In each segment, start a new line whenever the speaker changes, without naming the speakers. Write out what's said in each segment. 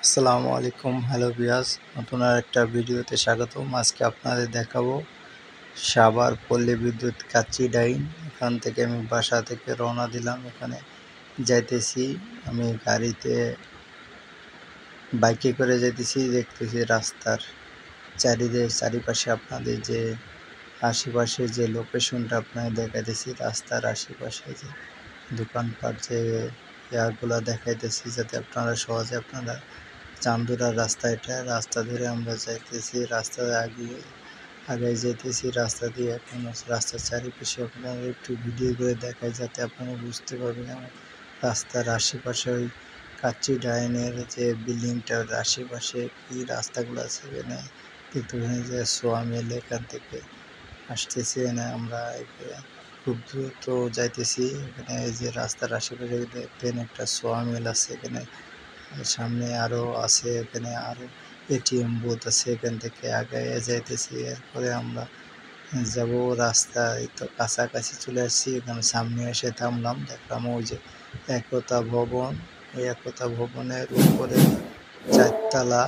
আসসালামু আলাইকুম, hello viewers, নতুন আরেকটা ভিডিওতে স্বাগতম। আজকে আপনাদের দেখাবো সাভার পল্লী বিদ্যুৎ কাচ্চি ডাইন। এখান থেকে আমি বাসা থেকে রওনা দিলাম, এখানে যাইতেছি। আমি গাড়িতে বাইকে করে যাইতেছি। দেখতেছি রাস্তার চারিপাশে আপনাদের যে আশেপাশে যে লোকেশনটা আপনাদের দেখাইতেছি, রাস্তার আশেপাশে যে দোকানপাট যে ইয়াগুলো দেখাইতেছি, যাতে আপনারা সহজে চান্দুরার রাস্তা, এটা রাস্তা ধরে আমরা যাইতেছি। রাস্তার আগে যাইতেছি রাস্তা দিয়ে। এখন রাস্তার চারিপাশে আপনারা একটু ভিডিও করে দেখাই, যাতে আপনারা বুঝতে পারবেন। এবং রাস্তার আশেপাশে ওই কাচ্চি ডাইনের যে বিল্ডিংটার আশেপাশে কি রাস্তাগুলো আছে, এখানে কিন্তু যে সোয়া মিল, এখান থেকে আসতেছি। এখানে আমরা খুব দ্রুত যাইতেছি। এখানে এই যে রাস্তার আশেপাশে দেখবেন একটা সোয়া মিল আছে, এখানে সামনে আরও আছে, এখানে আরও এটিএম বুথ আছে। এখান থেকে আগে যাইতেছি, এরপরে আমরা যাব রাস্তায়। তো কাছাকাছি চলে আসছি, এখানে সামনে এসে থামলাম, দেখলাম ওই যে একতা ভবন। ওই একতা ভবনের উপরে 4 তলা,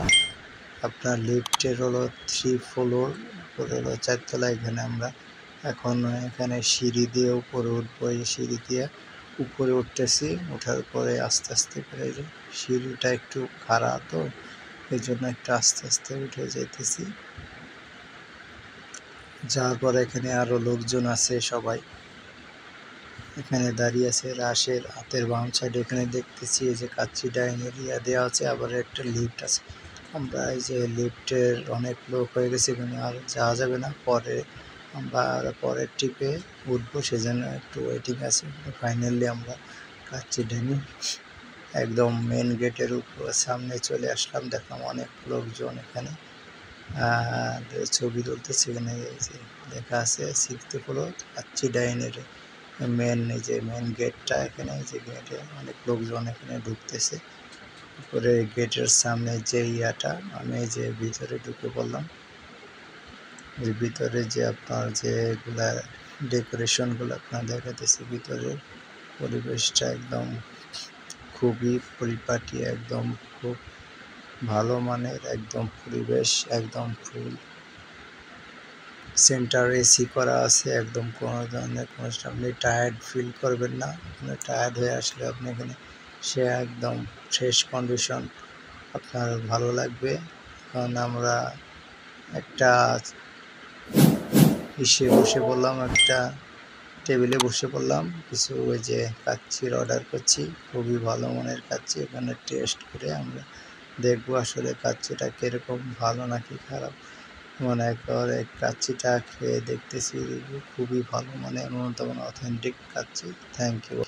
আপনার লিফটের হলো 3 ফ্লোর, উপরে হলো 4 তলা। এখানে আমরা এখন এখানে সিঁড়ি দিয়ে উপরে উঠবো। এই সিঁড়ি দিয়ে উপরে উঠতেছি। ওঠার পরে আস্তে আস্তে করে সিঁড়িটা একটু খাড়া, তো এই জন্য একটু আস্তে আস্তে উঠে যাইতেছি। যাওয়ার পরে এখানে আরও লোকজন আছে, সবাই এখানে দাঁড়িয়ে আছে। রাশের হাতের বাম সাইডে এখানে দেখতেছি এই যে কাচ্চি ডাইন এরিয়া দেওয়া আছে, আবার একটা লিফট আছে। আমরা এই যে লিফটের অনেক লোক হয়ে গেছে, এখানে আর যাওয়া যাবে না। আমরা পরের ট্রিপে উঠবো, সেজন্য একটু ওয়েটিং আছে। ফাইনালি আমরা কাচ্চি ডাইনে একদম মেন গেটের সামনে চলে আসলাম। দেখলাম অনেক লোকজন এখানে ছবি তুলতেছে। এখানে লেখা আছে 6th ফ্লোর কাচ্চি ডাইনের এই যে মেন গেটটা। এখানে এই যে গেটে অনেক লোকজন এখানে ঢুকতেছে। উপরে গেটের সামনে যে ইয়াটা, আমি এই যে ভিতরে ঢুকে পড়লাম। এর ভিতরে যে আপনার যেগুলা ডেকোরেশনগুলো আপনার দেখাতেছি, ভিতরের পরিবেশটা একদম খুবই পরিপাটি, একদম খুব ভালো মানের একদম পরিবেশ, একদম ফুল সেন্টার এসি করা আছে। একদম কোনো ধরনের আপনি টায়ার্ড ফিল করবেন না। টায়ার্ড হয়ে আসলে আপনি এখানে সে একদম ফ্রেশ কন্ডিশন আপনার ভালো লাগবে। কারণ আমরা একটা বসে পড়লাম, একটা টেবিলে বসে পড়লাম, কিছু ওই যে কাচ্চির অর্ডার করছি। খুবই ভালো মানের কাচ্চি। এখানে টেস্ট করে আমরা দেখবো আসলে কাচ্চিটা কীরকম, ভালো নাকি খারাপ। মনে করে কাচ্চিটা খেয়ে দেখতেছি, খুবই ভালো মানের, অথেন্টিক কাচ্চি। Thank you.